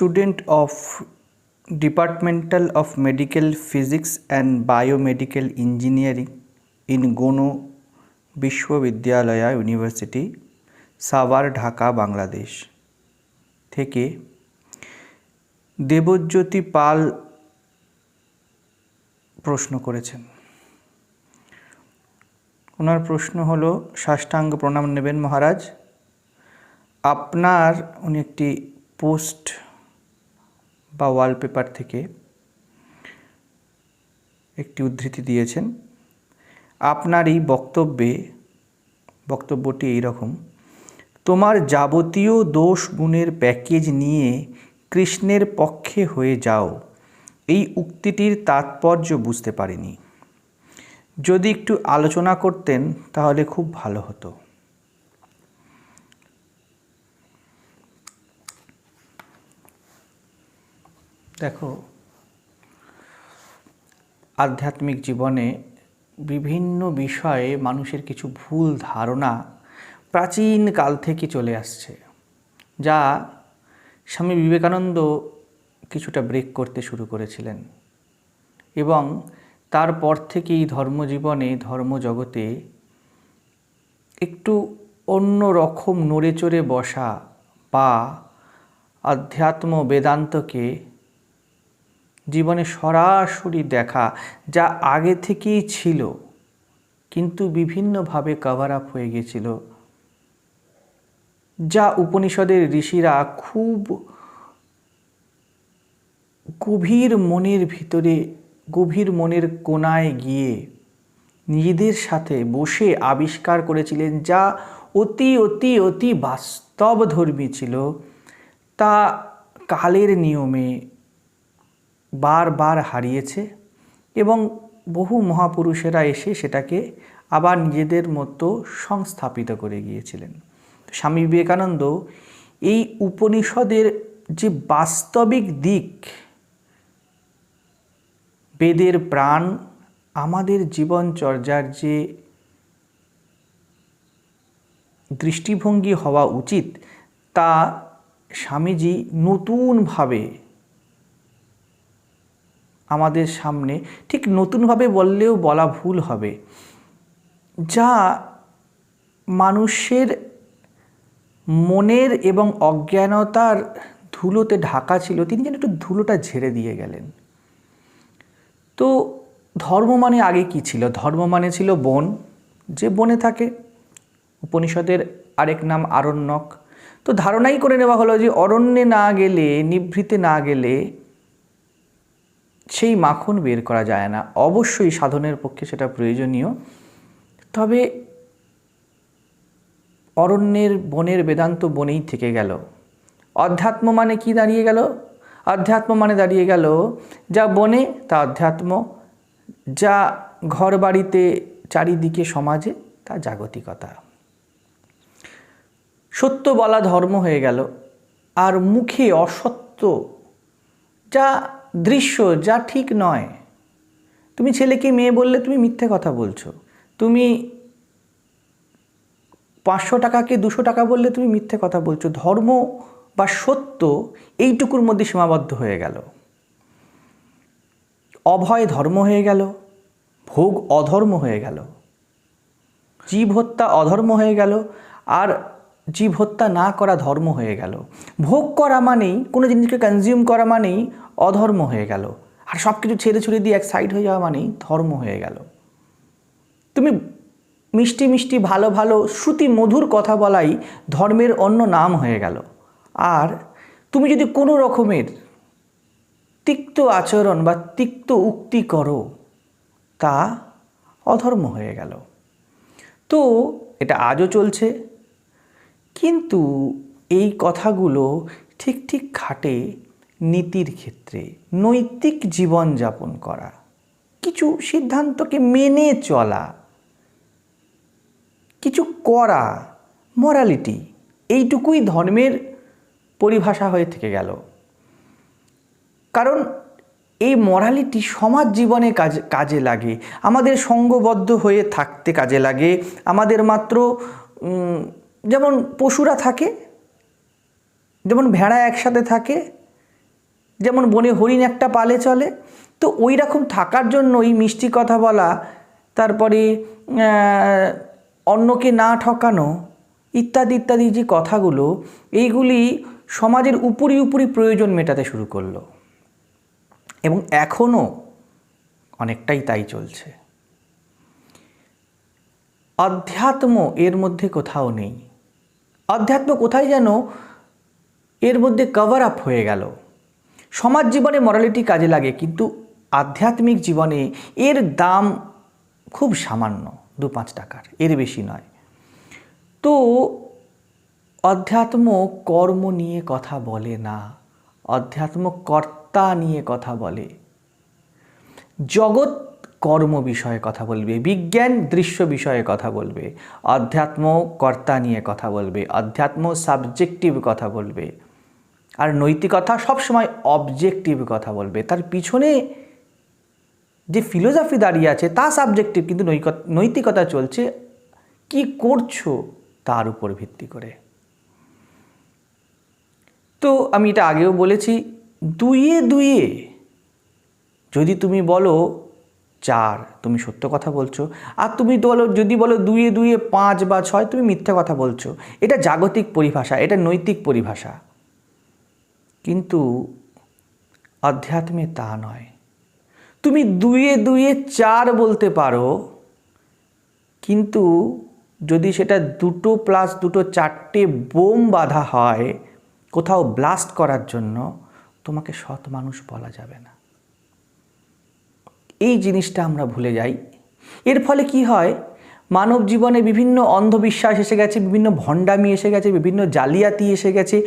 student of Departmental of Medical Physics and Biomedical Engineering in Gono Vishwavidyalaya University, Savar, Dhaka, Bangladesh থেকে দেবজ্যোতি পাল প্রশ্ন করেছেন। ওনার প্রশ্ন হলো, সাষ্টাঙ্গ প্রণাম নেবেন মহারাজ। আপনার উনি একটি পোস্ট বা ওয়ালপেপার থেকে একটি উদ্ধৃতি দিয়েছেন। আপনার এই বক্তব্যটি এইরকম: তোমার যাবতীয় দোষ গুণের প্যাকেজ নিয়ে কৃষ্ণের পক্ষে হয়ে যাও। এই উক্তিটির তাৎপর্য বুঝতে পারিনি। যদি একটু আলোচনা করতেন তাহলে খুব ভালো হতো। দেখো, আধ্যাত্মিক জীবনে বিভিন্ন বিষয়ে মানুষের কিছু ভুল ধারণা প্রাচীন কাল থেকে চলে আসছে, যা স্বামী বিবেকানন্দ কিছুটা ব্রেক করতে শুরু করেছিলেন এবং তারপর থেকেই ধর্মজীবনে, ধর্মজগতে একটু অন্য রকম নড়ে চড়ে বসা বা আধ্যাত্ম বেদান্তকে জীবনে সরাসরি দেখা, যা আগে থেকেই ছিল কিন্তু বিভিন্নভাবে কভার আপ হয়ে গেছিল, যা উপনিষদের ঋষিরা খুব গভীর মনের ভিতরে, গভীর মনের কোণায় গিয়ে নিজেদের সাথে বসে আবিষ্কার করেছিলেন, যা অতি অতি অতি বাস্তবধর্মী ছিল, তা কালের নিয়মে বারবার হারিয়েছে এবং বহু মহাপুরুষেরা এসে সেটাকে আবার নিজেদের মতো সংস্থাপিত করে গিয়েছিলেন। স্বামী বিবেকানন্দ এই উপনিষদের যে বাস্তবিক দিক, বেদের প্রাণ, আমাদের জীবনচর্যার যে দৃষ্টিভঙ্গি হওয়া উচিত, তা স্বামীজি নতুনভাবে আমাদের সামনে, ঠিক নতুনভাবে বললেও বলা ভুল হবে, যা মানুষের মনের এবং অজ্ঞানতার ধুলোতে ঢাকা ছিল, তিনি যেন একটু ধুলোটা ঝেড়ে দিয়ে গেলেন। তো ধর্ম মানে আগে কি ছিল? ধর্ম মানে ছিল বন, যে বনে থাকে। উপনিষদের আরেক নাম আরণ্যক। তো ধারণাই করে নেওয়া হলো যে অরণ্যে না গেলে, নিভৃতে না গেলে সেই মাখন বের করা যায় না। অবশ্যই সাধনের পক্ষে সেটা প্রয়োজনীয়, তবে অরণ্যের বনের বেদান্ত বনেই থেকে গেল। অধ্যাত্ম মানে কি দাঁড়িয়ে গেল? অধ্যাত্ম মানে দাঁড়িয়ে গেল যা বনে তা অধ্যাত্ম, যা ঘর বাড়িতে চারিদিকে সমাজে তা জাগতিকতা। সত্য বলা ধর্ম হয়ে গেল, আর মুখে অসত্য, যা দৃশ্য, যা ঠিক নয়। তুমি ছেলেকে মেয়ে বললে তুমি মিথ্যে কথা বলছো, তুমি 500 টাকাকে 200 টাকা বললে তুমি মিথ্যে কথা বলছো। ধর্ম বা সত্য এইটুকুর মধ্যে সীমাবদ্ধ হয়ে গেল। অভয় ধর্ম হয়ে গেল, ভোগ অধর্ম হয়ে গেল, জীব হত্যা অধর্ম হয়ে গেল, আর জীব হত্যা না করা ধর্ম হয়ে গেল। ভোগ করা মানেই, কোনো জিনিসকে কনজিউম করা মানেই অধর্ম হয়ে গেল, আর সব কিছু ছেড়ে ছুড়ে দিয়ে এক সাইড হয়ে যাওয়া মানেই ধর্ম হয়ে গেল। তুমি মিষ্টি মিষ্টি ভালো ভালো শ্রুতি মধুর কথা বলাই ধর্মের অন্য নাম হয়ে গেল। আর তুমি যদি কোনো রকমের তিক্ত আচরণ বা তিক্ত উক্তি করো, তা অধর্ম হয়ে গেল। তো এটা আজও চলছে, কিন্তু এই কথাগুলো ঠিক ঠিক খাটে নীতির ক্ষেত্রে। নৈতিক জীবনযাপন করা, কিছু সিদ্ধান্তকে মেনে চলা, কিছু করা, মরালিটি, এইটুকুই ধর্মের পরিভাষা হয়ে থেকে গেল। কারণ এই মরালিটি সমাজ জীবনে কাজে লাগে, আমাদের সঙ্গবদ্ধ হয়ে থাকতে কাজে লাগে। আমাদের মাত্র যেমন পশুরা থাকে, যেমন ভেড়া একসাথে থাকে, যেমন বনে হরিণ একটা পালে চলে, তো ওই রকম থাকার জন্যই মিষ্টি কথা বলা, তারপরে অন্যকে না ঠকানো ইত্যাদি ইত্যাদি যে কথাগুলো, এইগুলি সমাজের উপরি উপরি প্রয়োজন মেটাতে শুরু করলো, এবং এখনও অনেকটাই তাই চলছে। অধ্যাত্ম এর মধ্যে কোথাও নেই। অধ্যাত্ম কোথায় যেন এর মধ্যে কভার আপ হয়ে গেল। সমাজ জীবনে মরালিটি কাজে লাগে, কিন্তু আধ্যাত্মিক জীবনে এর দাম খুব সামান্য, 2-5 টাকার, এর বেশি নয়। তো অধ্যাত্ম কর্ম নিয়ে কথা বলে না, অধ্যাত্ম কর্তা নিয়ে কথা বলে। জগৎ কর্ম বিষয়ে কথা বলবে, বিজ্ঞান দৃশ্য বিষয়ে কথা বলবে, অধ্যাত্ম কর্তা নিয়ে কথা বলবে, অধ্যাত্ম সাবজেক্টিভ কথা বলবে, আর নৈতিকতা সবসময় অবজেক্টিভ কথা বলবে। তার পিছনে যে ফিলোসফি দাঁড়িয়ে আছে তা সাবজেক্টিভ, কিন্তু নৈতিকতা চলছে কি করছো তার উপর ভিত্তি করে। তো আমি এটা আগেও বলেছি, দুইয়ে দুইয়ে যদি তুমি বলো 4 তুমি সত্য কথা বলছো, আর তুমি যদি বলো দুইয়ে দুইয়ে 5 বা 6 তুমি মিথ্যা কথা বলছো। এটা জাগতিক পরিভাষা, এটা নৈতিক পরিভাষা, কিন্তু আধ্যাত্মে তা নয়। তুমি দুইয়ে দুইয়ে 4 বলতে পারো, কিন্তু যদি সেটা 2+2 4টে বোম বাঁধা হয় কোথাও ব্লাস্ট করার জন্য, তোমাকে সৎ মানুষ বলা যাবে না। এই জিনিসটা আমরা ভুলে যাই। এর ফলে কি হয়, মানব জীবনে বিভিন্ন অন্ধবিশ্বাস এসে গেছে, বিভিন্ন ভণ্ডামি এসে গেছে, বিভিন্ন জালিয়াতি এসে গেছে,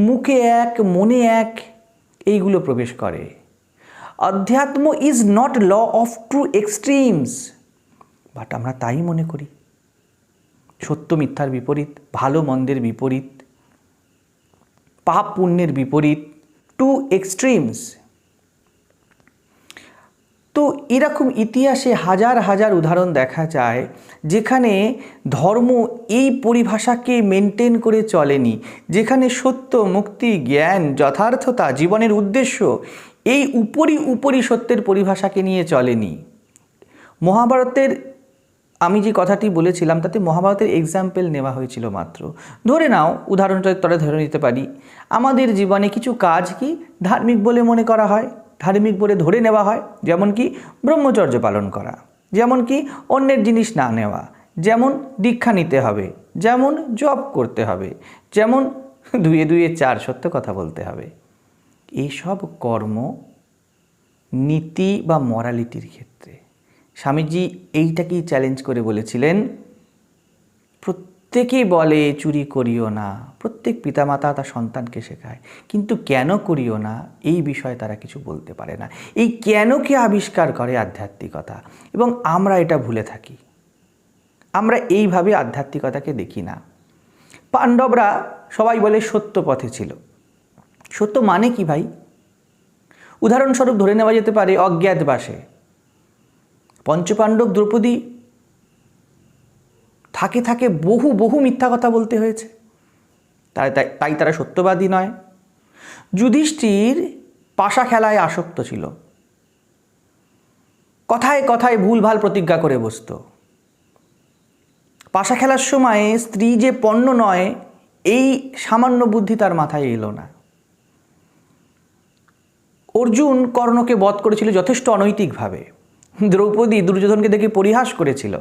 মুখে এক মনে এক, এইগুলো প্রবেশ করে। অধ্যাত্ম is not law of true extremes, but আমরা তাই মনে করি। সত্য মিথ্যার বিপরীত, ভালো মন্দের বিপরীত, পাপ পুণ্যের বিপরীত, টু এক্সট্রিমস। তো এরকম ইতিহাসে হাজার হাজার উদাহরণ দেখা যায় যেখানে ধর্ম এই পরিভাষাকে মেনটেন করে চলেনি, যেখানে সত্য, মুক্তি, জ্ঞান, যথার্থতা, জীবনের উদ্দেশ্য এই উপরি সত্যের পরিভাষাকে নিয়ে চলেনি। মহাভারতের আমি যে কথাটি বলেছিলাম তাতে মহাভারতের এক্সাম্পল নেওয়া হয়েছিল মাত্র। ধরে নাও, উদাহরণটা ধরে নিতে পারি, আমাদের জীবনে কিছু কাজ কি ধার্মিক বলে মনে করা হয়, ধার্মিক বলে ধরে নেওয়া হয়, যেমন কি ব্রহ্মচর্য পালন করা, যেমন কি অন্যের জিনিস না নেওয়া, যেমন দীক্ষা নিতে হবে, যেমন জব করতে হবে, যেমন দুইয়ে দুইয়ে 4 সত্য কথা বলতে হবে। এইসব কর্ম নীতি বা মরালিটির ক্ষেত্রে স্বামীজি এইটাকেই চ্যালেঞ্জ করে বলেছিলেন, প্রত্যেকেই বলে চুরি করিও না, প্রত্যেক পিতামাতা তার সন্তানকে শেখায়, কিন্তু কেন করিও না এই বিষয়ে তারা কিছু বলতে পারে না। এই কেনকে আবিষ্কার করে আধ্যাত্মিকতা, এবং আমরা এটা ভুলে থাকি। আমরা এইভাবে আধ্যাত্মিকতাকে দেখি না। পাণ্ডবরা সবাই বলে সত্য পথে ছিল। সত্য মানে কি ভাই? উদাহরণস্বরূপ ধরে নেওয়া যেতে পারে অজ্ঞাতবাসে পঞ্চপাণ্ডব দ্রৌপদী থাকে থাকে বহু বহু মিথ্যা কথা বলতে হয়েছে, তাই তারা সত্যবাদী নয়। যুধিষ্ঠির পাশা খেলায় আসক্ত ছিল, কথায় কথায় ভুলভাল প্রতিজ্ঞা করে বসত। পাশা খেলার সময় স্ত্রী যে পণ্য নয় এই সামান্য বুদ্ধি তার মাথায় এলো না। অর্জুন কর্ণকে বধ করেছিল যথেষ্ট অনৈতিকভাবে। দ্রৌপদী দুর্যোধনকে দেখে পরিহাস করেছিল।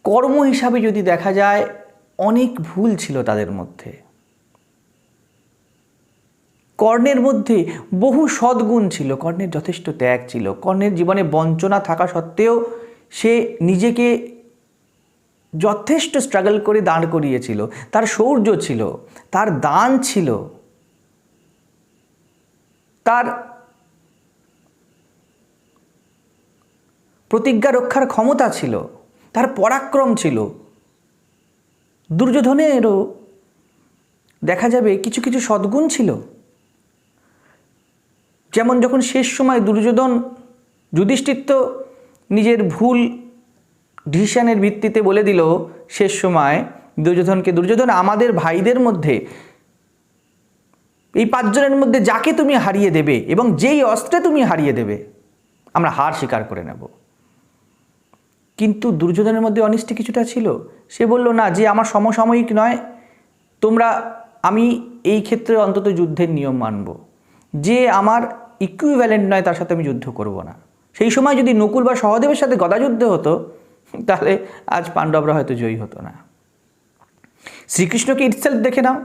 কর্ম হিসাবে যদি দেখা যায় অনেক ভুল ছিল তাদের মধ্যে। কর্ণের মধ্যে বহু সদ্গুণ ছিল, কর্ণের যথেষ্ট ত্যাগ ছিল, কর্ণের জীবনে বঞ্চনা থাকা সত্ত্বেও সে নিজেকে যথেষ্ট স্ট্রাগল করে দাঁড় করিয়েছিল, তার শৌর্য ছিল, তার দান ছিল, তার প্রতিজ্ঞা রক্ষার ক্ষমতা ছিল, তার পরাক্রম ছিল। দুর্যোধনেরও দেখা যাবে কিছু কিছু সদ্গুণ ছিল। যেমন যখন শেষ সময় যুধিষ্ঠির তো নিজের ভুল ডিসিশনের ভিত্তিতে বলে দিল শেষ সময় দুর্যোধন, আমাদের ভাইদের মধ্যে এই পাঁচজনের মধ্যে যাকে তুমি হারিয়ে দেবে এবং যেই অস্ত্রে তুমি হারিয়ে দেবে, আমরা হার স্বীকার করে নেব। কিন্তু দুর্যোধনের মধ্যে অনিষ্টি কিছুটা ছিল। সে বলল, না, যে আমার সমসাময়িক নয়, আমি এই ক্ষেত্রে অন্তত যুদ্ধের নিয়ম মানব। যে আমার ইকুইভ্যালেন্ট নয় তার সাথে আমি যুদ্ধ করব না। সেই সময় যদি নকুল বা সহদেবের সাথে গদাযুদ্ধ হতো, তাহলে আজ পাণ্ডবরা হয়তো জয়ী হতো না। শ্রীকৃষ্ণকে ইটসেলফ দেখে নাও,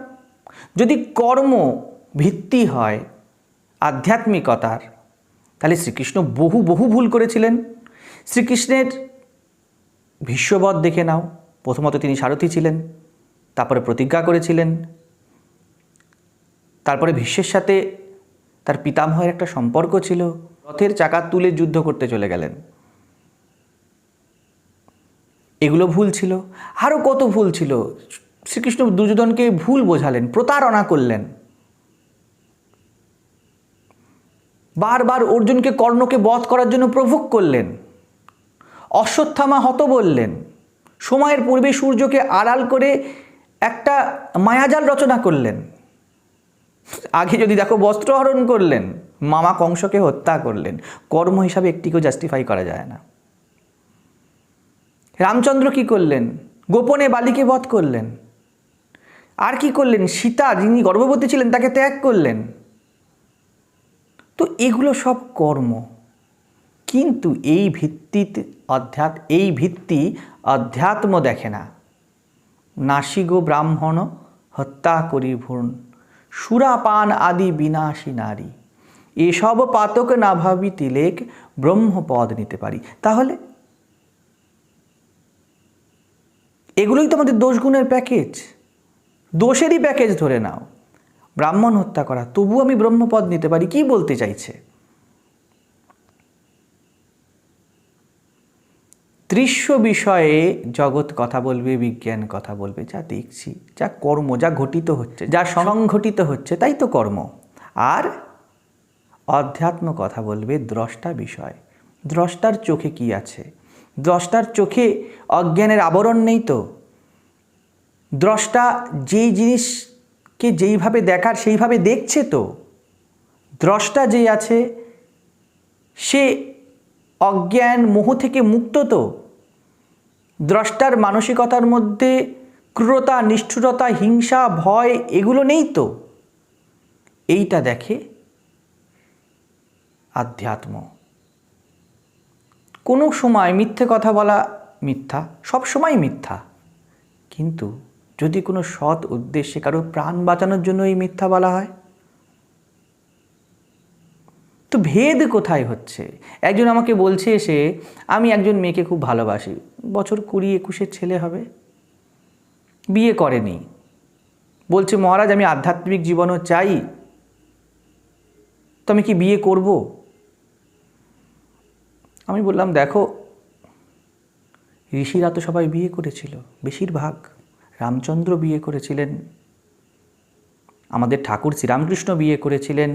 যদি কর্ম ভিত্তি হয় আধ্যাত্মিকতার, তাহলে শ্রীকৃষ্ণ বহু বহু ভুল করেছিলেন। শ্রীকৃষ্ণের ভীষ্মবধ দেখে নাও, প্রথমত তিনি সারথি ছিলেন, তারপরে প্রতিজ্ঞা করেছিলেন, তারপরে ভীষ্মের সাথে তার পিতামহের একটা সম্পর্ক ছিল, রথের চাকা তুলে যুদ্ধ করতে চলে গেলেন। এগুলো ভুল ছিল। আরও কত ভুল ছিল। শ্রীকৃষ্ণ দুর্যোধনকে ভুল বোঝালেন, প্রতারণা করলেন, বারবার অর্জুনকে কর্ণকে বধ করার জন্য প্রভোগ করলেন, অশ্বত্থামা হত বললেন, সময়ের পূর্বে সূর্যকে আড়াল করে একটা মায়াজাল রচনা করলেন, আগে যদি দেখো বস্ত্রহরণ করলেন, মামা কংসকে হত্যা করলেন। কর্ম হিসাবে একটিকেও জাস্টিফাই করা যায় না। রামচন্দ্র কি করলেন? গোপনে বালিকে বধ করলেন। আর কি করলেন? সীতা, যিনি গর্ভবতী ছিলেন, তাকে ত্যাগ করলেন। তো এগুলো সব কর্ম, কিন্তু এই ভিত্তি অধ্যাত্ম দেখে না। নাসিগো ব্রাহ্মণ হত্যা করি ভূর্ণ, সুরাপান আদি বিনাশী নারী, এসব পাতক না ভাবি তিলেক, ব্রহ্মপদ নিতে পারি। তাহলে এগুলোই তো আমাদের দোষগুণের প্যাকেজ, দোষেরই প্যাকেজ ধরে নাও। ব্রাহ্মণ হত্যা করা, তবু আমি ব্রহ্মপদ নিতে পারি। কি বলতে চাইছে? দৃশ্য বিষয়ে জগৎ কথা বলবে, বিজ্ঞান কথা বলবে, যা দেখছি, যা কর্ম, যা ঘটিত হচ্ছে, যা সংঘটিত হচ্ছে, তাই তো কর্ম। আর অধ্যাত্ম কথা বলবে দ্রষ্টা বিষয়। দ্রষ্টার চোখে কি আছে? দ্রষ্টার চোখে অজ্ঞানের আবরণ নেই তো। দ্রষ্টা যেই জিনিসকে যেইভাবে দেখার সেইভাবে দেখছে তো। দ্রষ্টা যে আছে সে অজ্ঞান মোহ থেকে মুক্ত তো। দ্রষ্টার মানসিকতার মধ্যে ক্রূরতা, নিষ্ঠুরতা, হিংসা, ভয় এগুলো নেই তো। এইটা দেখে আধ্যাত্ম। কোনো সময় মিথ্যে কথা বলা মিথ্যা, সব সময় মিথ্যা, কিন্তু যদি কোনো সৎ উদ্দেশ্যে কারো প্রাণ বাঁচানোর জন্য এই মিথ্যা বলা হয়, তো ভেদ কোথায় হচ্ছে? একজন আমাকে বলছে এসে, আমি একজন মেয়েকে খুব ভালোবাসি, বছর 20-21 ছেলে হবে, বিয়ে করেনি, বলছে মহারাজ আমি আধ্যাত্মিক জীবনও চাই, তো আমি কি বিয়ে করব? আমি বললাম, দেখো, ঋষিরা তো সবাই বিয়ে করেছিল, বেশিরভাগ। রামচন্দ্র বিয়ে করেছিলেন, আমাদের ঠাকুর শ্রীরামকৃষ্ণ বিয়ে করেছিলেন,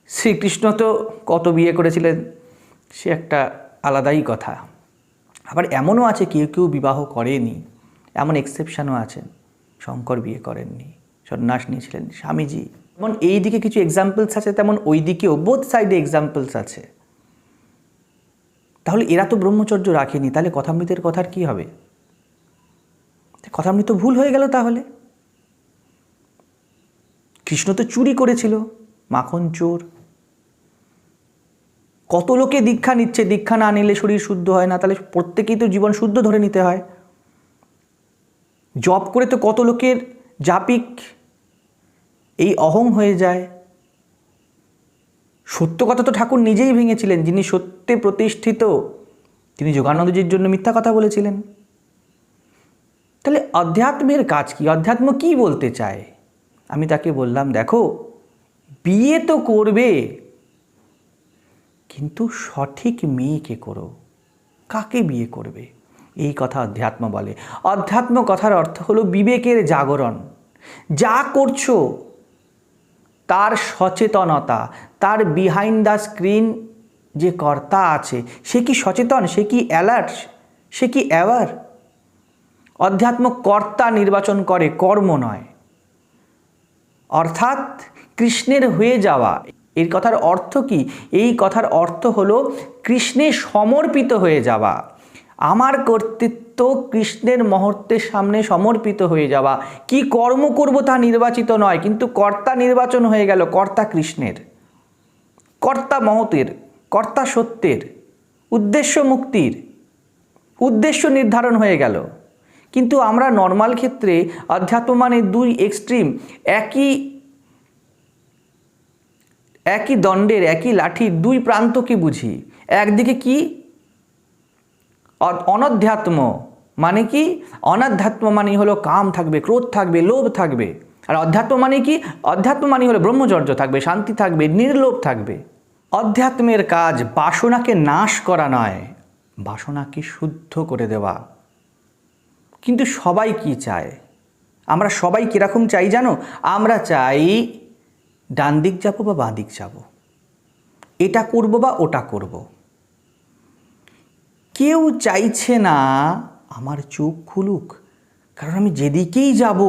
শ্রীকৃষ্ণ তো কত বিয়ে করেছিলেন, সে একটা আলাদাই কথা। আবার এমনও আছে কেউ কেউ বিবাহ করেনি, এমন এক্সেপশনও আছেন। শঙ্কর বিয়ে করেননি, সন্ন্যাস নিয়েছিলেন স্বামীজি। যেমন এই দিকে কিছু এক্সাম্পলস আছে, তেমন ওই দিকেও বোথ সাইডে এক্সাম্পলস আছে। তাহলে এরা তো ব্রহ্মচর্য রাখেনি, তাহলে কথামৃতের কথার কি হবে? কথামৃত ভুল হয়ে গেল। তাহলে কৃষ্ণ তো চুরি করেছিল, মাখন চোর। কত লোকে দীক্ষা নিচ্ছে, দীক্ষা না নিলে শরীর শুদ্ধ হয় না, তাহলে প্রত্যেকেই তো জীবন শুদ্ধ ধরে নিতে হয়। জপ করে তো কত লোকের জাপিক এই অহং হয়ে যায়। সত্য কথা তো ঠাকুর নিজেই ভেঙেছিলেন, যিনি সত্যে প্রতিষ্ঠিত, তিনি যোগানন্দজির জন্য মিথ্যা কথা বলেছিলেন। তাহলে অধ্যাত্মের কাজ কি? অধ্যাত্ম কি বলতে চায়? আমি তাকে বললাম, দেখো, বিয়ে তো করবে, কিন্তু সঠিক মেয়েকে করো। কাকে বিয়ে করবে? এই কথা অধ্যাত্ম বলে। অধ্যাত্ম কথার অর্থ হলো বিবেকের জাগরণ। যা করছো তার সচেতনতা, তার বিহাইন্ড দ্য স্ক্রিন যে কর্তা আছে, সে কি সচেতন? সে কি অ্যালার্ট? সে কি অ্যাওয়ার? অধ্যাত্ম কর্তা নির্বাচন করে, কর্ম নয়। অর্থাৎ কৃষ্ণের হয়ে যাওয়া। এর কথার অর্থ কি? এই কথার অর্থ হলো কৃষ্ণে সমর্পিত হয়ে যাওয়া। আমার কর্তৃত্ব কৃষ্ণের মহত্বের সামনে সমর্পিত হয়ে যাওয়া। কি কর্ম করব তা নির্বাচিত নয়, কিন্তু কর্তা নির্বাচন হয়ে গেল। কর্তা কৃষ্ণের, কর্তা মহতের, কর্তা সত্যের, উদ্দেশ্য মুক্তির, উদ্দেশ্য নির্ধারণ হয়ে গেল। কিন্তু আমরা নর্মাল ক্ষেত্রে অধ্যাত্ম মানে দুই এক্সট্রিম, একই দণ্ডের, একই লাঠির দুই প্রান্তকে বুঝি। একদিকে কি অনধ্যাত্ম মানে কি? অনাধ্যাত্ম মানে হলো কাম থাকবে, ক্রোধ থাকবে, লোভ থাকবে। আর অধ্যাত্ম মানে কি? অধ্যাত্ম মানে হলো ব্রহ্মচর্য থাকবে, শান্তি থাকবে, নির্লোভ থাকবে। অধ্যাত্মের কাজ বাসনাকে নাশ করা নয়, বাসনাকে শুদ্ধ করে দেওয়া। কিন্তু সবাই কি চায়? আমরা সবাই কীরকম চাই জানো? আমরা চাই ডান দিক যাবো বা বাঁ দিক যাবো, এটা করব বা ওটা করব। কেউ চাইছে না আমার চোখ খুলুক, কারণ আমি যেদিকেই যাব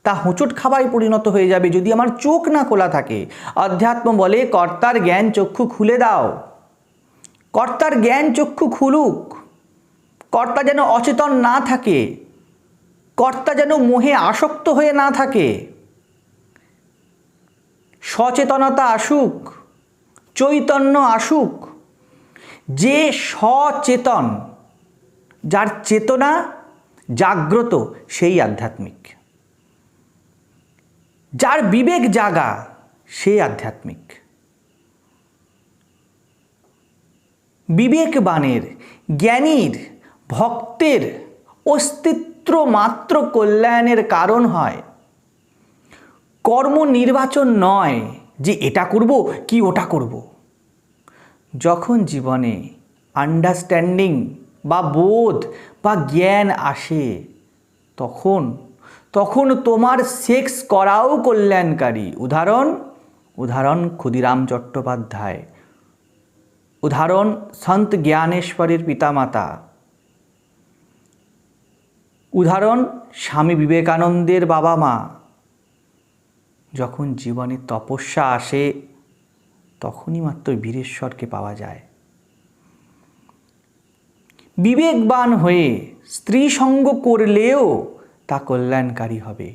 তা হোঁচট খাওয়ায় পরিণত হয়ে যাবে যদি আমার চোখ না খোলা থাকে। অধ্যাত্ম বলে কর্তার জ্ঞান চক্ষু খুলে দাও, কর্তার জ্ঞান চক্ষু খুলুক। কর্তা যেন অচেতন না থাকে, কর্তা যেন মোহে আসক্ত হয়ে না থাকে। সচেতনতা আসুক, চৈতন্য আসুক। যে সচেতন, যার চেতনা জাগ্রত, সেই আধ্যাত্মিক। যার বিবেক জাগা, সেই আধ্যাত্মিক। বিবেকবানের, জ্ঞানীর, ভক্তের অস্তিত্ব মাত্র কল্যাণের কারণ হয়। কর্ম নির্বাচন নয় যে এটা করব কি ওটা করব। যখন জীবনে আন্ডারস্ট্যান্ডিং বা বোধ বা জ্ঞান আসে, তখন তোমার সেক্স করাও কল্যাণকারী। উদাহরণ ক্ষুদিরাম চট্টোপাধ্যায়, উদাহরণ সন্ত জ্ঞানেশ্বরের পিতামাতা, উদাহরণ স্বামী বিবেকানন্দের বাবা মা। যখন জীবনে তপস্যা আসে, তখনই মাত্র বীরেশ্বরকে পাওয়া যায়। বিবেকবান হয়ে স্ত্রী সঙ্গ করলেও তা কল্যাণকারী হবে।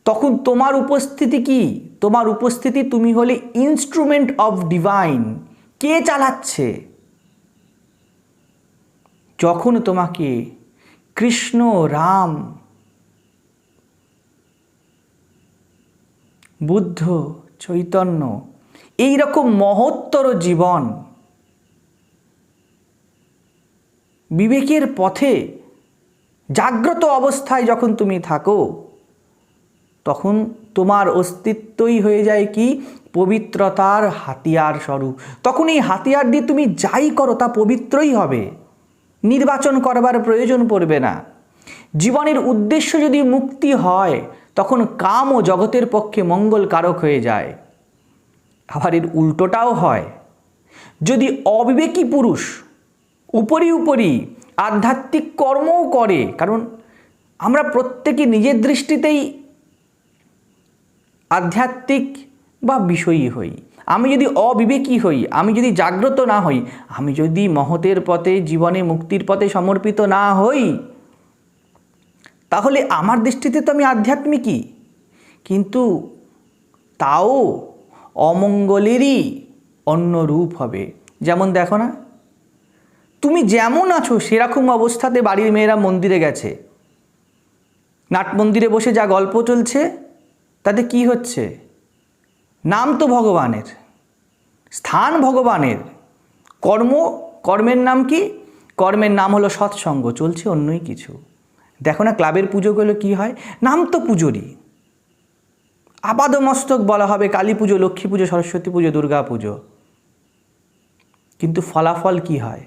তখন তোমার উপস্থিতি কি? তোমার উপস্থিতি, তুমি হলে ইনস্ট্রুমেন্ট অফ ডিভাইন। কে চালাচ্ছে? যখন তোমাকে কৃষ্ণ, রাম, বুদ্ধ, চৈতন্য এই রকম মহত্তর জীবন বিবেকের পথে জাগ্রত অবস্থায় যখন তুমি থাকো, তখন তোমার অস্তিত্বই হয়ে যায় কি? পবিত্রতার হাতিয়ার স্বরূপ। তখন এই হাতিয়ার দিয়ে তুমি যাই করো তা পবিত্রই হবে, নির্বাচন করবার প্রয়োজন পড়বে না। জীবনের উদ্দেশ্য যদি মুক্তি হয়, তখন কামও জগতের পক্ষে মঙ্গলকারক হয়ে যায়। আবার এর উল্টোটাও হয়। যদি অবিবেকী পুরুষ উপরি আধ্যাত্মিক কর্মও করে, কারণ আমরা প্রত্যেকে নিজের দৃষ্টিতেই আধ্যাত্মিক বা বিষয়ী হই। আমি যদি অবিবেকী হই, আমি যদি জাগ্রত না হই, আমি যদি মহতের পথে, জীবনে মুক্তির পথে সমর্পিত না হই, তাহলে আমার দৃষ্টিতে তো আমি আধ্যাত্মিকই, কিন্তু তাও অমঙ্গলেরই অন্য রূপ হবে। যেমন দেখো না, তুমি যেমন আছো সেরকম অবস্থাতে বাড়ির মেয়েরা মন্দিরে গেছে, নাট মন্দিরে বসে যা গল্প চলছে তাতে কি হচ্ছে? নাম তো ভগবানের, স্থান ভগবানের, কর্মের নাম কি? কর্মের নাম হলো সৎসঙ্গ, চলছে অন্যই কিছু। দেখো না ক্লাবের পুজোগুলো কি হয়? নাম তো পুজোরই, আপাদমস্তক বলা হবে কালী পুজো, লক্ষ্মী পুজো, সরস্বতী পুজো, দুর্গা পুজো, কিন্তু ফলাফল কি হয়?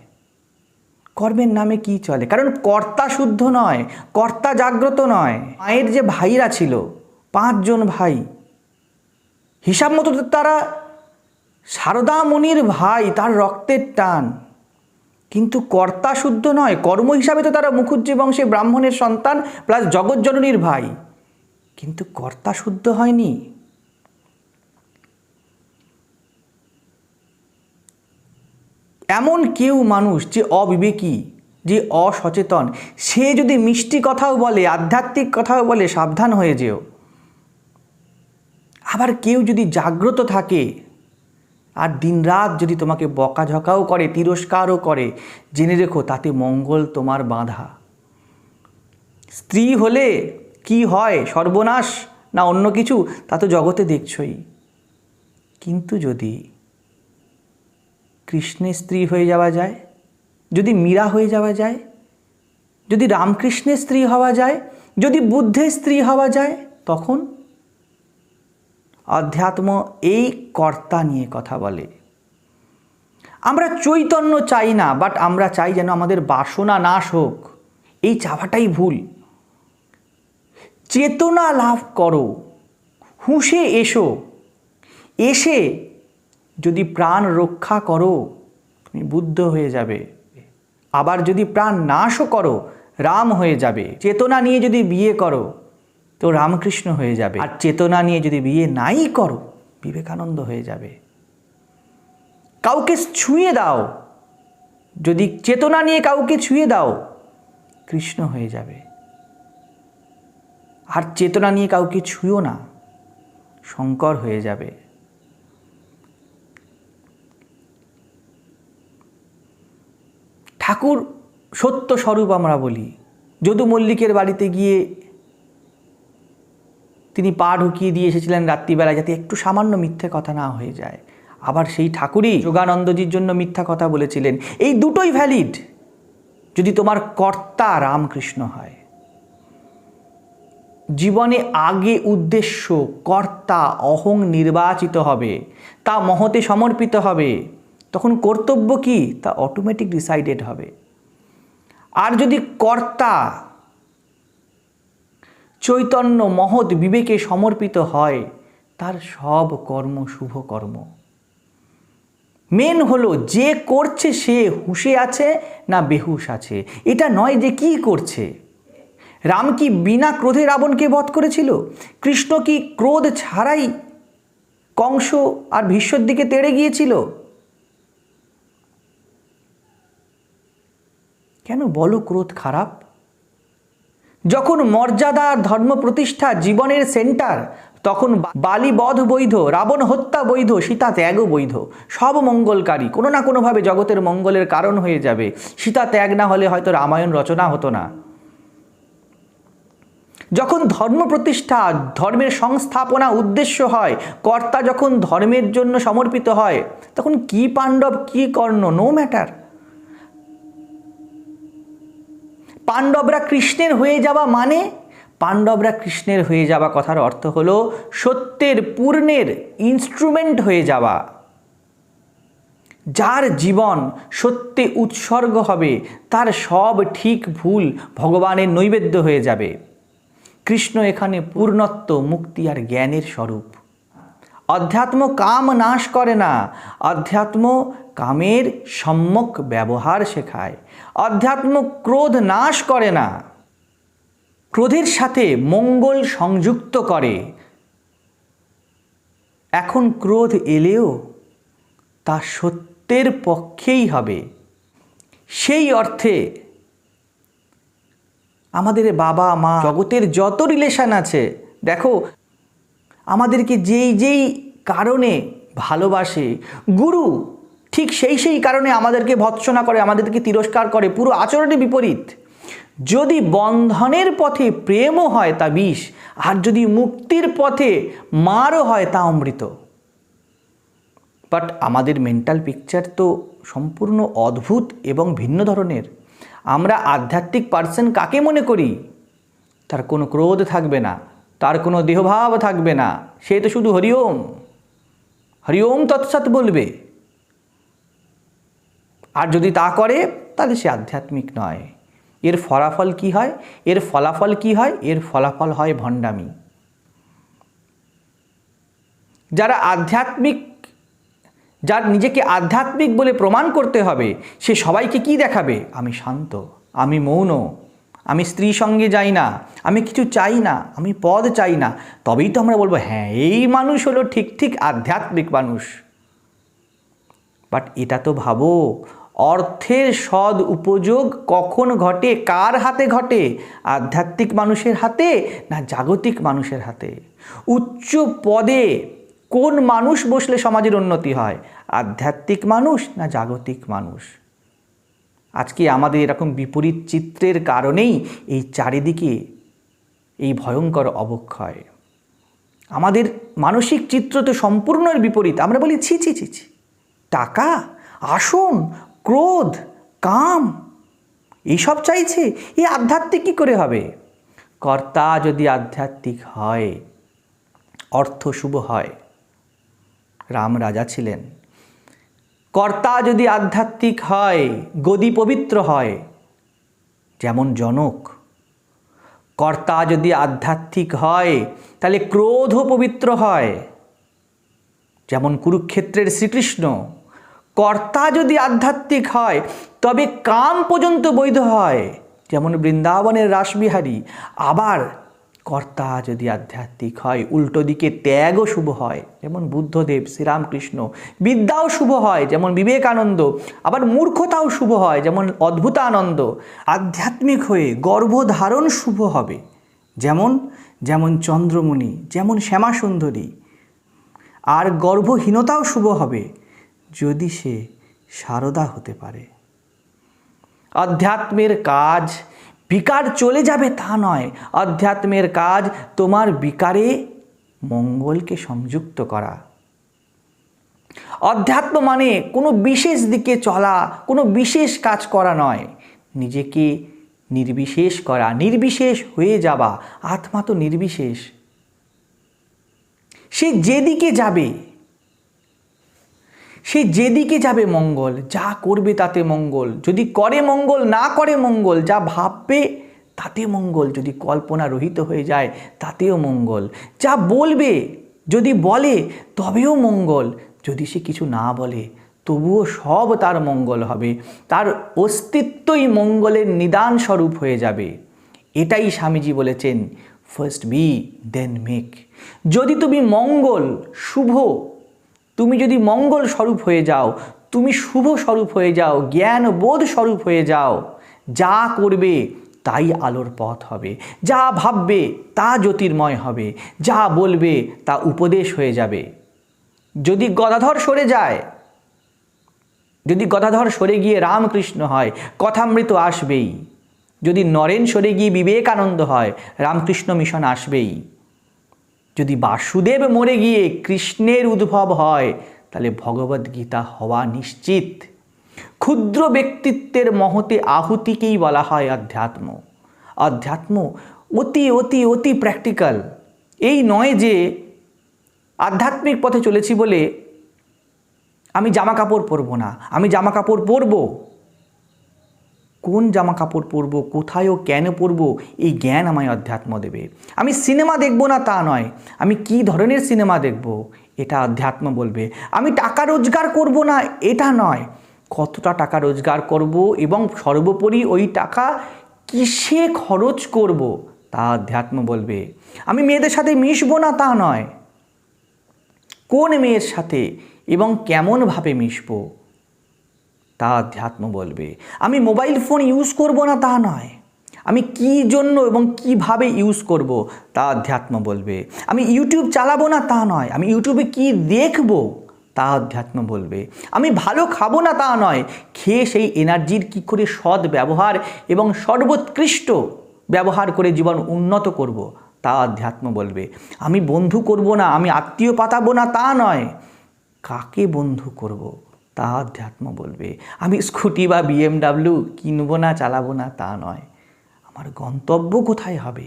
কর্মের নামে কি চলে? কারণ কর্তা শুদ্ধ নয়, কর্তা জাগ্রত নয়। মায়ের যে ভাইরা ছিল, 5 জন ভাই, হিসাব মতো তারা সারদা মণির ভাই, তার রক্তের টান, কিন্তু কর্তা শুদ্ধ নয়। কর্ম হিসাবে তো তারা মুখুজ্জি বংশে ব্রাহ্মণের সন্তান প্লাস জগৎজননীর ভাই, কিন্তু কর্তা শুদ্ধ হয়নি। এমন কেউ মানুষ যে অবিবেকী, যে অসচেতন, সে যদি মিষ্টি কথাও বলে, আধ্যাত্মিক কথাও বলে, সাবধান হয়ে যেও। আবার কেউ যদি জাগ্রত থাকে আর দিনরাত যদি তোমাকে বকাঝকাও করে, তিরস্কারও করে, জেনে রেখো তাতে মঙ্গল তোমার বাঁধা। স্ত্রী হলে কি হয়, সর্বনাশ না অন্য কিছু, তা তো জগতে দেখছই। কিন্তু যদি কৃষ্ণের স্ত্রী হয়ে যাওয়া যায়, যদি মীরা হয়ে যাওয়া যায়, যদি রামকৃষ্ণের স্ত্রী হওয়া যায়, যদি বুদ্ধের স্ত্রী হওয়া যায়, তখন অধ্যাত্ম এই কর্তা নিয়ে কথা বলে। আমরা চৈতন্য চাই না, বাট আমরা চাই যেন আমাদের বাসনা নাশ হোক। এই চাওয়াটাই ভুল। চেতনা লাভ করো, হুঁশে এসো, এসে যদি প্রাণ রক্ষা করো তুমি বুদ্ধ হয়ে যাবে। আবার যদি প্রাণ নাশও করো রাম হয়ে যাবে। চেতনা নিয়ে যদি বিয়ে করো তো রামকৃষ্ণ হয়ে যাবে, আর চেতনা নিয়ে যদি বিয়ে নাই করো বিবেকানন্দ হয়ে যাবে। কাউকে ছুঁয়ে দাও, যদি চেতনা নিয়ে কাউকে ছুঁয়ে দাও কৃষ্ণ হয়ে যাবে। আর চেতনা নিয়ে কাউকে ছুঁয়ো না, শঙ্কর হয়ে যাবে। ঠাকুর সত্য স্বরূপ আমরা বলি। যদু মল্লিকের বাড়িতে গিয়ে তিনি পা ঢুকিয়ে দিয়ে এসেছিলেন রাত্রিবেলায়, যাতে একটু সামান্য মিথ্যে কথা না হয়ে যায়। আবার সেই ঠাকুরই যোগানন্দজির জন্য মিথ্যা কথা বলেছিলেন। এই দুটোই ভ্যালিড যদি তোমার কর্তা রামকৃষ্ণ হয়। জীবনে আগে উদ্দেশ্য, কর্তা, অহং নির্বাচিত হবে, তা মহতে সমর্পিত হবে। তখন কর্তব্য কি তা অটোমেটিক ডিসাইডেড হবে। আর যদি কর্তা চৈতন্য মহৎ বিবেকে সমর্পিত হয়, তার সব কর্ম শুভ কর্ম। মেন হলো যে করছে সে হুঁশে আছে না বেহুশ আছে, এটা নয় যে কি করছে। রাম কি বিনা ক্রোধে রাবণকে বধ করেছিল? কৃষ্ণ কি ক্রোধ ছাড়াই কংস আর ভীষ্মর দিকে তেড়ে গিয়েছিল? কেন বলো ক্রোধ খারাপ? যখন মর্যাদা আর ধর্ম প্রতিষ্ঠা জীবনের সেন্টার, তখন বালি বধ বৈধ, রাবণ হত্যা বৈধ, সীতা ত্যাগও বৈধ। সব মঙ্গলকারী, কোনো না কোনোভাবে জগতের মঙ্গলের কারণ হয়ে যাবে। সীতা ত্যাগ না হলে হয়তো রামায়ণ রচনা হতো না। যখন ধর্ম প্রতিষ্ঠা, ধর্মের সংস্থাপনা উদ্দেশ্য হয়, কর্তা যখন ধর্মের জন্য সমর্পিত হয়, তখন কি পাণ্ডব কি কর্ণ নো ম্যাটার। পাণ্ডবরা কৃষ্ণের হয়ে যাওয়া মানে, পাণ্ডবরা কৃষ্ণের হয়ে যাওয়া কথার অর্থ হলো সত্যের পূর্ণের ইনস্ট্রুমেন্ট হয়ে যাওয়া। যার জীবন সত্যে উৎসর্গ হবে তার সব ঠিক ভুল ভগবানের নৈবেদ্য হয়ে যাবে। কৃষ্ণ এখানে পূর্ণত্ব, মুক্তি আর জ্ঞানের স্বরূপ। অধ্যাত্ম কাম নাশ করে না, অধ্যাত্ম কামের সম্যক ব্যবহার শেখায়। অধ্যাত্ম ক্রোধ নাশ করে না, ক্রোধের সাথে মঙ্গল সংযুক্ত করে। এখন ক্রোধ এলেও তা সত্যের পক্ষেই হবে। সেই অর্থে আমাদের বাবা মা, জগতের যত রিলেশন আছে, দেখো আমাদেরকে যেই যেই কারণে ভালোবাসে, গুরু ঠিক সেই কারণে আমাদেরকে ভৎসনা করে, আমাদেরকে তিরস্কার করে, পুরো আচরণে বিপরীত। যদি বন্ধনের পথে প্রেমও হয় তা বিষ, আর যদি মুক্তির পথে মারও হয় তা অমৃত। বাট আমাদের মেন্টাল পিকচার তো সম্পূর্ণ অদ্ভুত এবং ভিন্ন ধরনের। আমরা আধ্যাত্মিক পার্সন কাকে মনে করি? তার কোনো ক্রোধ থাকবে না, তার কোনো দেহভাব থাকবে না, সে তো শুধু হরিওম হরিওম তৎসৎ বলবে। আর যদি তা করে তাহলে সে আধ্যাত্মিক নয়। এর ফলাফল কি হয়? এর ফলাফল হয় ভণ্ডামি। যারা আধ্যাত্মিক, যার নিজেকে আধ্যাত্মিক বলে প্রমাণ করতে হবে, সে সবাইকে কি দেখাবে? আমি শান্ত, আমি মৌন, আমি স্ত্রী সঙ্গে যাই না, আমি কিছু চাই না, আমি পদ চাই না। তবেই তো আমরা বলবো হ্যাঁ এই মানুষ হলো ঠিক আধ্যাত্মিক মানুষ। বাট এটা তো ভাবো, অর্থের সদ উপযোগ কখন ঘটে, কার হাতে ঘটে? আধ্যাত্মিক মানুষের হাতে না জাগতিক মানুষের হাতে? উচ্চ পদে কোন মানুষ বসলে সমাজের উন্নতি হয়, আধ্যাত্মিক মানুষ না জাগতিক মানুষ? আজকে আমাদের এরকম বিপরীত চিত্রের কারণেই এই চারিদিকে এই ভয়ঙ্কর অবক্ষয়। আমাদের মানসিক চিত্র তো সম্পূর্ণ বিপরীত। আমরা বলি ছি ছি ছি ছি, টাকা, আসন, ক্রোধ, কাম এইসব চাইছে, এই আধ্যাত্মিক কী করে হবে? কর্তা যদি আধ্যাত্মিক হয়, অর্থ শুভ হয়। রাম রাজা ছিলেন। কর্তা যদি আধ্যাত্মিক হয়, গদি পবিত্র হয়, যেমন জনক। কর্তা যদি আধ্যাত্মিক হয় তাহলে ক্রোধও পবিত্র হয়, যেমন কুরুক্ষেত্রের শ্রীকৃষ্ণ। কর্তা যদি আধ্যাত্মিক হয় তবে কাম পর্যন্ত বৈধ হয়, যেমন বৃন্দাবনের রাসবিহারী। আবার কর্তা যদি আধ্যাত্মিক হয় উল্টো দিকে ত্যাগও শুভ হয়, যেমন বুদ্ধদেব, শ্রীরামকৃষ্ণ। বিদ্যাও শুভ হয়, যেমন বিবেকানন্দ। আবার মূর্খতাও শুভ হয়, যেমন অদ্ভুতানন্দ। আধ্যাত্মিক হয়ে গর্ভধারণ শুভ হবে, যেমন যেমন চন্দ্রমণি, যেমন শ্যামাসুন্দরী। আর গর্ভহীনতাও শুভ হবে যদি সে সারদা হতে পারে। অধ্যাত্মের কাজ বিকার চলে যাবে তা নয়, অধ্যাত্মের কাজ তোমার বিকারে মঙ্গলকে সংযুক্ত করা। অধ্যাত্ম মানে কোনো বিশেষ দিকে চলা, কোনো বিশেষ কাজ করা নয়, নিজেকে নির্বিশেষ করা, নির্বিশেষ হয়ে যাওয়া। আত্মা তো নির্বিশেষ, সে যেদিকে যাবে, সে যেদিকে যাবে মঙ্গল, যা করবে তাতে মঙ্গল। যদি করে মঙ্গল, না করে মঙ্গল। যা ভাববে তাতে মঙ্গল, যদি কল্পনা রহিত হয়ে যায় তাতেও মঙ্গল। যা বলবে, যদি বলে তবেও মঙ্গল, যদি সে কিছু না বলে তবুও সব তার মঙ্গল হবে। তার অস্তিত্বই মঙ্গলের নিদান স্বরূপ হয়ে যাবে। এটাই স্বামীজি বলেছেন, ফার্স্ট বি দেন মেক। যদি তুমি মঙ্গল, শুভ, তুমি যদি মঙ্গল স্বরূপ হয়ে যাও, তুমি শুভ স্বরূপ হয়ে যাও, জ্ঞান বোধ স্বরূপ হয়ে যাও, যা করবে তাই আলোর পথ হবে, যা ভাববে তা জ্যোতির্ময় হবে, যা বলবে তা উপদেশ হয়ে যাবে। যদি গদাধর সরে যায়, যদি গদাধর সরে গিয়ে রামকৃষ্ণ হয়, কথামৃত আসবেই। যদি নরেন সরে গিয়ে বিবেকানন্দ হয়, রামকৃষ্ণ মিশন আসবেই। যদি বাসুদেব মরে গিয়ে কৃষ্ণের উদ্ভব হয়, তাহলে ভগবদ্গীতা হওয়া নিশ্চিত। ক্ষুদ্র ব্যক্তিত্বের মহতে আহুতিকেই বলা হয় অধ্যাত্ম। অধ্যাত্ম অতি অতি অতি প্র্যাকটিক্যাল। এই নয় যে আধ্যাত্মিক পথে চলেছি বলে আমি জামা কাপড় পরবো না, আমি জামা কাপড় পরবো। কোন জামা কাপড় পরবো, কোথায় ও কেন পরবো, এই জ্ঞান আমায় অধ্যাত্ম দেবে। আমি সিনেমা দেখবো না তা নয়, আমি কি ধরনের সিনেমা দেখব এটা অধ্যাত্ম বলবে। আমি টাকা রোজগার করব না এটা নয়, কতটা টাকা রোজগার করব এবং সর্বোপরি ওই টাকা কিসে খরচ করব তা অধ্যাত্ম বলবে। আমি মেয়েদের সাথে মিশবো না তা নয়, কোন মেয়ের সাথে এবং কেমনভাবে মিশবো তা অধ্যাত্ম বলবে। আমি মোবাইল ফোন ইউজ করব না তা নয়, আমি কি জন্য এবং কিভাবে ইউজ করব তা অধ্যাত্ম বলবে। আমি ইউটিউব চালাবো না তা নয়, আমি ইউটিউবে কি দেখব তা অধ্যাত্ম বলবে। আমি ভালো খাবো না তা নয়, খেয়ে সেই এনার্জির কি করে সৎ ব্যবহার এবং সর্বোৎকৃষ্ট ব্যবহার করে জীবন উন্নত করব তা অধ্যাত্ম বলবে। আমি বন্ধু করব না, আমি আত্মীয় পাতাবো না তা নয়, কাকে বন্ধু করব তা অধ্যাত্ম বলবে। আমি স্কুটি বা BMW কিনবো না, চালাবো না তা নয়, আমার গন্তব্য কোথায় হবে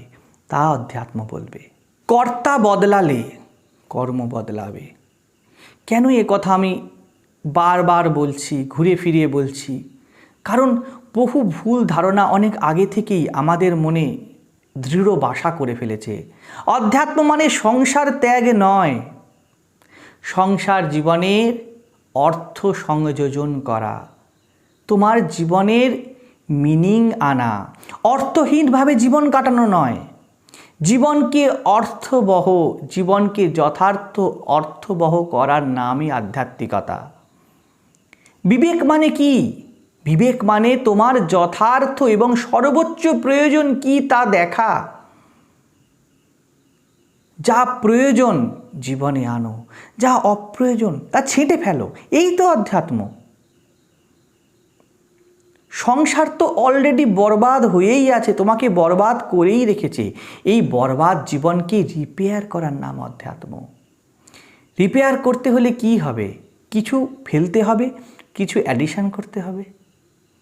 তা অধ্যাত্ম বলবে। কর্তা বদলালে কর্ম বদলাবে। কেন এ কথা আমি বারবার বলছি, ঘুরে ফিরিয়ে বলছি? কারণ বহু ভুল ধারণা অনেক আগে থেকেই আমাদের মনে দৃঢ় বাসা করে ফেলেছে। অধ্যাত্ম মানে সংসার ত্যাগ নয়, সংসার জীবনের অর্থ সংযোজন করা, তোমার জীবনের মিনিং আনা, অর্থহীনভাবে জীবন কাটানো নয়। জীবনকে অর্থবহ, জীবনকে যথার্থ অর্থবহ করার নামই আধ্যাত্মিকতা। বিবেক মানে কি? বিবেক মানে তোমার যথার্থ এবং সর্বোচ্চ প্রয়োজন কি তা দেখা। যা প্রয়োজন জীবনে আনো, যা অপ্রয়োজন তা ছেঁটে ফেলো। এই তো অধ্যাত্ম। সংসার তো অলরেডি বরবাদ হয়েই আছে, তোমাকে বরবাদ করেই রেখেছে। এই বরবাদ জীবনকে রিপেয়ার করার নাম অধ্যাত্ম। রিপেয়ার করতে হলে কি হবে? কিছু ফেলতে হবে, কিছু অ্যাডিশন করতে হবে,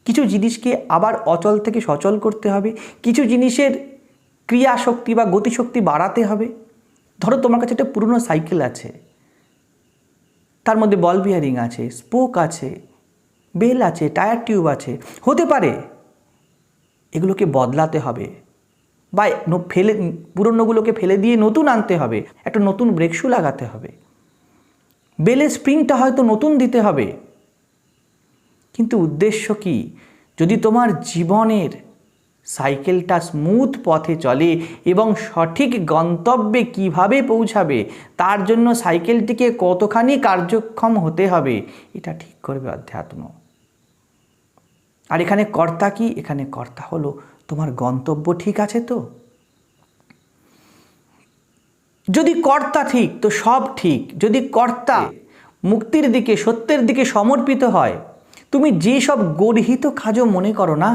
কিছু জিনিসকে আবার অচল থেকে সচল করতে হবে, কিছু জিনিসের ক্রিয়াশক্তি বা গতিশক্তি বাড়াতে হবে। ধরো তোমার কাছে একটা পুরনো সাইকেল আছে, তার মধ্যে বল বিয়ারিং আছে, স্পোক আছে, বেল আছে, টায়ার টিউব আছে, হতে পারে এগুলোকে বদলাতে হবে বা পুরনোগুলোকে ফেলে দিয়ে নতুন আনতে হবে, একটা নতুন ব্রেক শু লাগাতে হবে, বেলের স্প্রিংটা হয়তো নতুন দিতে হবে। কিন্তু উদ্দেশ্য কি? যদি তোমার জীবনের সাইকেলটা স্মুথ পথে চলে এবং সঠিক গন্তব্যে কিভাবে পৌঁছাবে, তার জন্য সাইকেলটিকে কতখানি কার্যক্ষম হতে হবে, এটা ঠিক করবে অধ্যাত্ম। আর এখানে কর্তা কি? এখানে কর্তা হলো তোমার গন্তব্য ঠিক আছে তো? যদি কর্তা ঠিক তো সব ঠিক। যদি কর্তা মুক্তির দিকে, সত্যের দিকে সমর্পিত হয়, তুমি যে সব গর্হিত কাজও মনে করো না,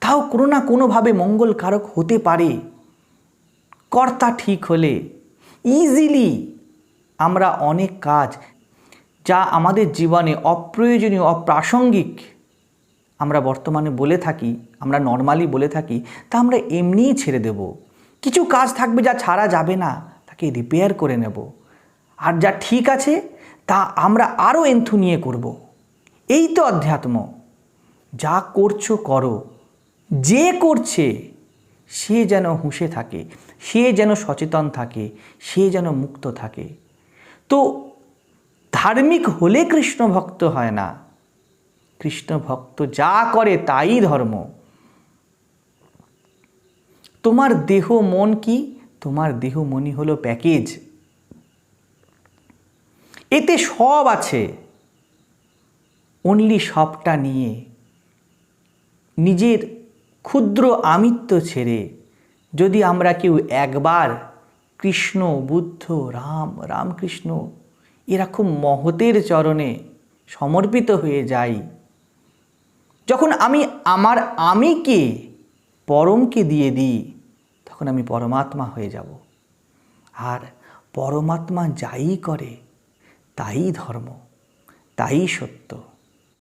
তাও কোনো না কোনোভাবে মঙ্গলকারক হতে পারে। কর্তা ঠিক হলে ইজিলি আমরা অনেক কাজ যা আমাদের জীবনে অপ্রয়োজনীয়, অপ্রাসঙ্গিক আমরা বর্তমানে বলে থাকি, আমরা নর্মালি বলে থাকি, তা আমরা এমনিই ছেড়ে দেব। কিছু কাজ থাকবে যা ছাড়া যাবে না, তাকে রিপেয়ার করে নেব। আর যা ঠিক আছে তা আমরা আরও এন্থু নিয়ে করব। এই তো অধ্যাত্ম। যা করছো করো, যে করছে সে যেন হুঁশে থাকে, সে যেন সচেতন থাকে, সে যেন মুক্ত থাকে। তো ধার্মিক হলে কৃষ্ণ ভক্ত হয় না। কৃষ্ণ ভক্ত যা করে তাই ধর্ম। তোমার দেহ মন কি? তোমার দেহ মনই হলো প্যাকেজ, এতে সব আছে। অনলি সবটা নিয়ে নিজের ক্ষুদ্র আমিত্ব ছেড়ে যদি আমরা কেউ একবার কৃষ্ণ, বুদ্ধ, রামকৃষ্ণ এরকম মহতের চরণে সমর্পিত হয়ে যাই, যখন আমি আমার আমিকে পরমকে দিয়ে দিই, তখন আমি পরমাত্মা হয়ে যাব। আর পরমাত্মা যাই করে তাই ধর্ম, তাই সত্য।